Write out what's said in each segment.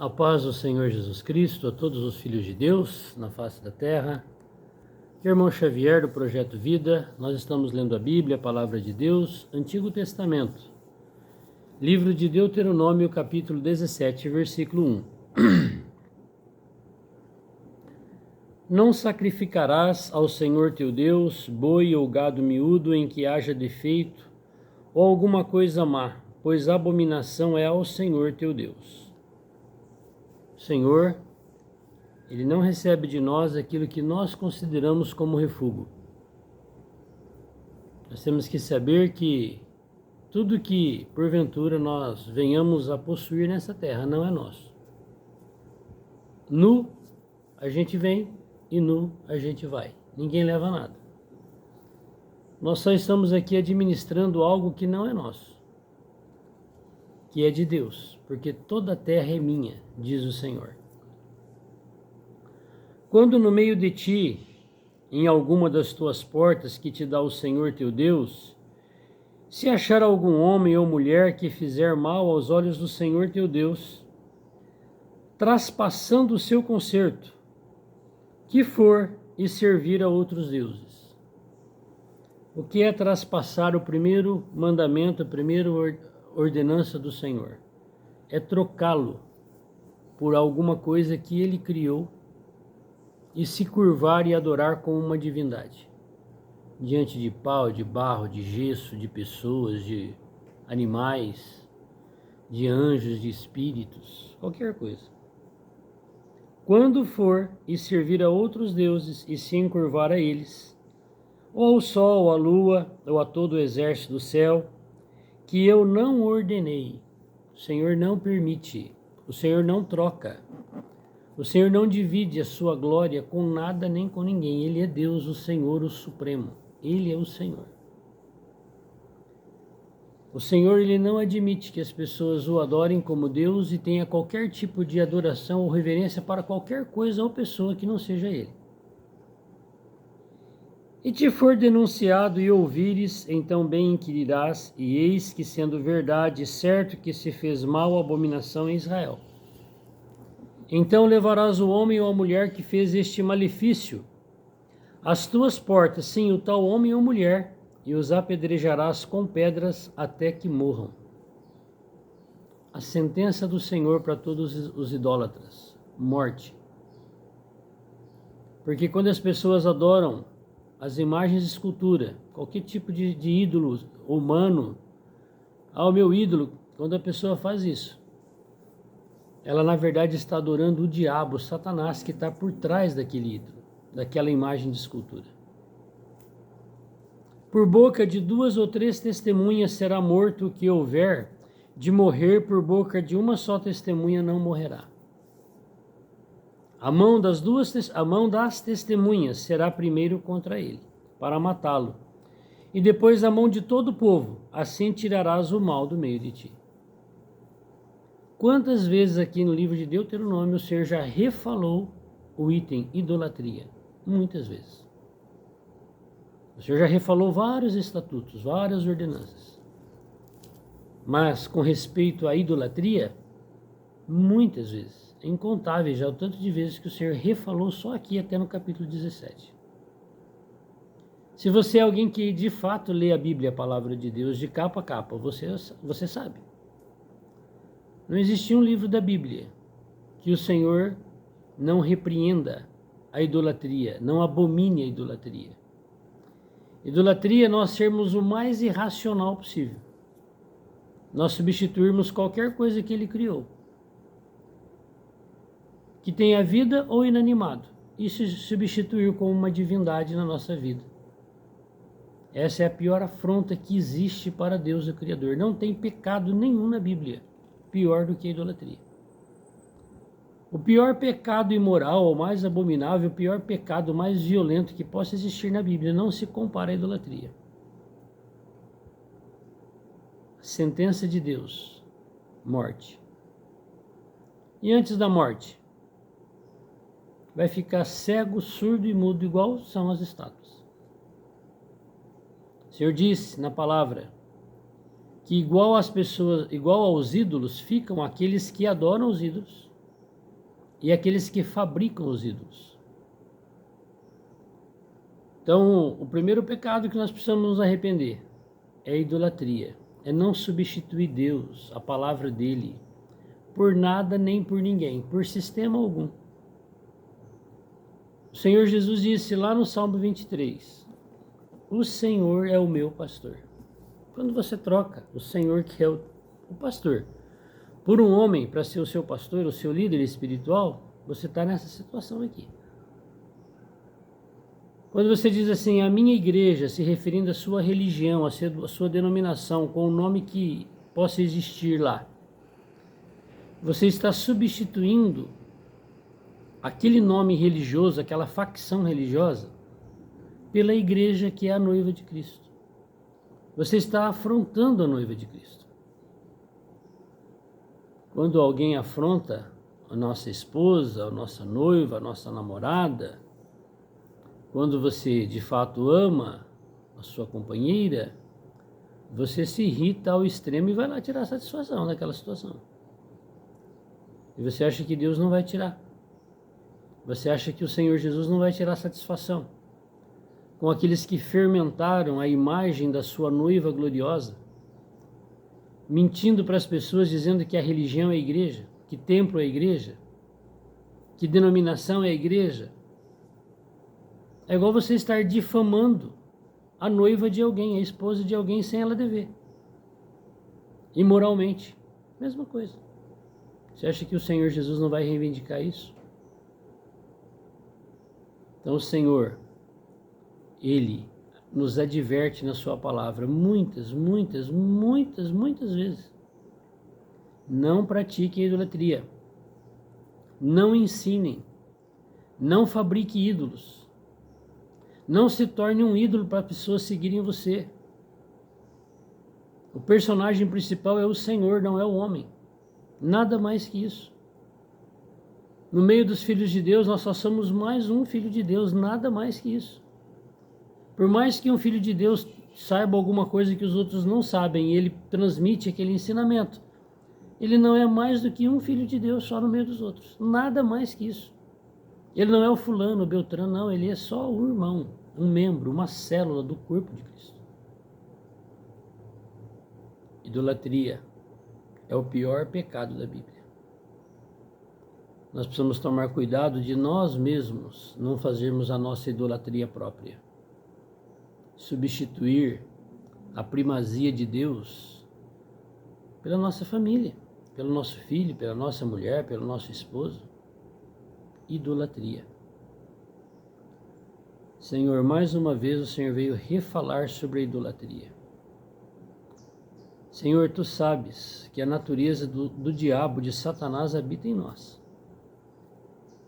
A paz do Senhor Jesus Cristo a todos os filhos de Deus na face da terra. Irmão Xavier do Projeto Vida, nós estamos lendo a Bíblia, a Palavra de Deus, Antigo Testamento. Livro de Deuteronômio, capítulo 17, versículo 1. Não sacrificarás ao Senhor teu Deus boi ou gado miúdo em que haja defeito ou alguma coisa má, pois abominação é ao Senhor teu Deus. O Senhor, Ele não recebe de nós aquilo que nós consideramos como refúgio. Nós temos que saber que tudo que, porventura, nós venhamos a possuir nessa terra não é nosso. Nu a gente vem e nu a gente vai. Ninguém leva nada. Nós só estamos aqui administrando algo que não é nosso, que é de Deus, porque toda a terra é minha, diz o Senhor. Quando no meio de ti, em alguma das tuas portas que te dá o Senhor teu Deus, se achar algum homem ou mulher que fizer mal aos olhos do Senhor teu Deus, traspassando o seu concerto, que for e servir a outros deuses. O que é traspassar o primeiro mandamento, a primeira ordenança do Senhor? É trocá-lo por alguma coisa que Ele criou e se curvar e adorar como uma divindade, diante de pau, de barro, de gesso, de pessoas, de animais, de anjos, de espíritos, qualquer coisa. Quando for e servir a outros deuses e se encurvar a eles, ou ao sol, à lua, ou a todo o exército do céu, que eu não ordenei, o Senhor não permite, o Senhor não troca, o Senhor não divide a sua glória com nada nem com ninguém. Ele é Deus, o Senhor, o Supremo. Ele é o Senhor. O Senhor, Ele não admite que as pessoas o adorem como Deus e tenha qualquer tipo de adoração ou reverência para qualquer coisa ou pessoa que não seja Ele. E te for denunciado e ouvires, então bem inquirirás, e eis que, sendo verdade, certo que se fez mal a abominação em Israel. Então levarás o homem ou a mulher que fez este malefício às tuas portas, sim, o tal homem ou mulher, e os apedrejarás com pedras até que morram. A sentença do Senhor para todos os idólatras: morte. Porque quando as pessoas adoram as imagens de escultura, qualquer tipo de ídolo humano, ao meu ídolo, quando a pessoa faz isso, ela na verdade está adorando o diabo, Satanás, que está por trás daquele ídolo, daquela imagem de escultura. Por boca de 2 ou 3 testemunhas será morto o que houver, de morrer por boca de uma só testemunha não morrerá. A mão das testemunhas será primeiro contra ele, para matá-lo, e depois a mão de todo o povo, assim tirarás o mal do meio de ti. Quantas vezes aqui no livro de Deuteronômio o Senhor já refalou o item idolatria? Muitas vezes. O Senhor já refalou vários estatutos, várias ordenanças. Mas com respeito à idolatria, muitas vezes, é incontável já o tanto de vezes que o Senhor refalou só aqui até no capítulo 17. Se você é alguém que de fato lê a Bíblia, a palavra de Deus, de capa a capa, você sabe. Não existe um livro da Bíblia que o Senhor não repreenda a idolatria, não abomine a idolatria. Idolatria é nós sermos o mais irracional possível. Nós substituirmos qualquer coisa que Ele criou, que tenha vida ou inanimado, e se substituir como uma divindade na nossa vida. Essa é a pior afronta que existe para Deus, o Criador. Não tem pecado nenhum na Bíblia pior do que a idolatria. O pior pecado imoral, o mais abominável, o pior pecado mais violento que possa existir na Bíblia não se compara à idolatria. A sentença de Deus: morte. E antes da morte, vai ficar cego, surdo e mudo, igual são as estátuas. O Senhor disse na palavra que igual aos ídolos ficam aqueles que adoram os ídolos, e aqueles que fabricam os ídolos. Então, o primeiro pecado que nós precisamos nos arrepender é a idolatria, é não substituir Deus, a palavra dele, por nada nem por ninguém, por sistema algum. O Senhor Jesus disse lá no Salmo 23, o Senhor é o meu pastor. Quando você troca o Senhor, que é o pastor, por um homem para ser o seu pastor, o seu líder espiritual, você está nessa situação aqui. Quando você diz assim, a minha igreja, se referindo à sua religião, à sua denominação, com o nome que possa existir lá, você está substituindo aquele nome religioso, aquela facção religiosa, pela igreja que é a noiva de Cristo. Você está afrontando a noiva de Cristo. Quando alguém afronta a nossa esposa, a nossa noiva, a nossa namorada, quando você de fato ama a sua companheira, você se irrita ao extremo e vai lá tirar satisfação daquela situação. E você acha que Deus não vai tirar. Você acha que o Senhor Jesus não vai tirar satisfação com aqueles que fermentaram a imagem da sua noiva gloriosa, mentindo para as pessoas, dizendo que a religião é a igreja, que templo é a igreja, que denominação é a igreja. É igual você estar difamando a noiva de alguém, a esposa de alguém, sem ela dever. Imoralmente, mesma coisa. Você acha que o Senhor Jesus não vai reivindicar isso? Então o Senhor, Ele nos adverte na sua palavra muitas vezes. Não pratiquem a idolatria. Não ensinem. Não fabriquem ídolos. Não se torne um ídolo para pessoas seguirem você. O personagem principal é o Senhor, não é o homem. Nada mais que isso. No meio dos filhos de Deus, nós só somos mais um filho de Deus, nada mais que isso. Por mais que um filho de Deus saiba alguma coisa que os outros não sabem, e ele transmite aquele ensinamento, ele não é mais do que um filho de Deus só no meio dos outros. Nada mais que isso. Ele não é o fulano, o Beltrano, não, ele é só o irmão, um membro, uma célula do corpo de Cristo. Idolatria é o pior pecado da Bíblia. Nós precisamos tomar cuidado de nós mesmos não fazermos a nossa idolatria própria. Substituir a primazia de Deus pela nossa família, pelo nosso filho, pela nossa mulher, pelo nosso esposo. Idolatria. Senhor, mais uma vez o Senhor veio refalar sobre a idolatria. Senhor, Tu sabes que a natureza do diabo, de Satanás, habita em nós.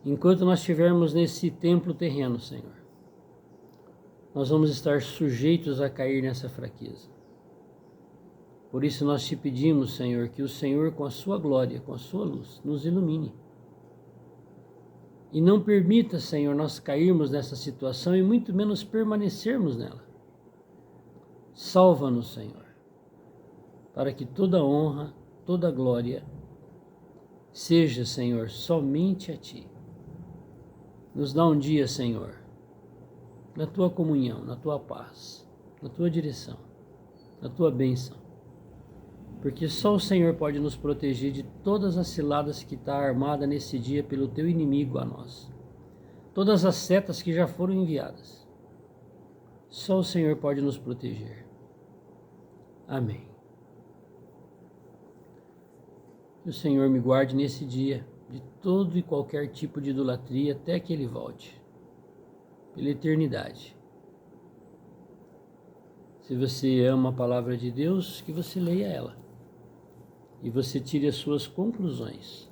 Enquanto nós estivermos nesse templo terreno, Senhor, nós vamos estar sujeitos a cair nessa fraqueza. Por isso nós te pedimos, Senhor, que o Senhor, com a sua glória, com a sua luz, nos ilumine. E não permita, Senhor, nós cairmos nessa situação e muito menos permanecermos nela. Salva-nos, Senhor, para que toda honra, toda glória seja, Senhor, somente a Ti. Nos dá um dia, Senhor, na Tua comunhão, na Tua paz, na Tua direção, na Tua bênção. Porque só o Senhor pode nos proteger de todas as ciladas que está armada nesse dia pelo Teu inimigo a nós. Todas as setas que já foram enviadas. Só o Senhor pode nos proteger. Amém. Que o Senhor me guarde nesse dia de todo e qualquer tipo de idolatria até que Ele volte, pela eternidade. Se você ama a palavra de Deus, que você leia ela e você tire as suas conclusões.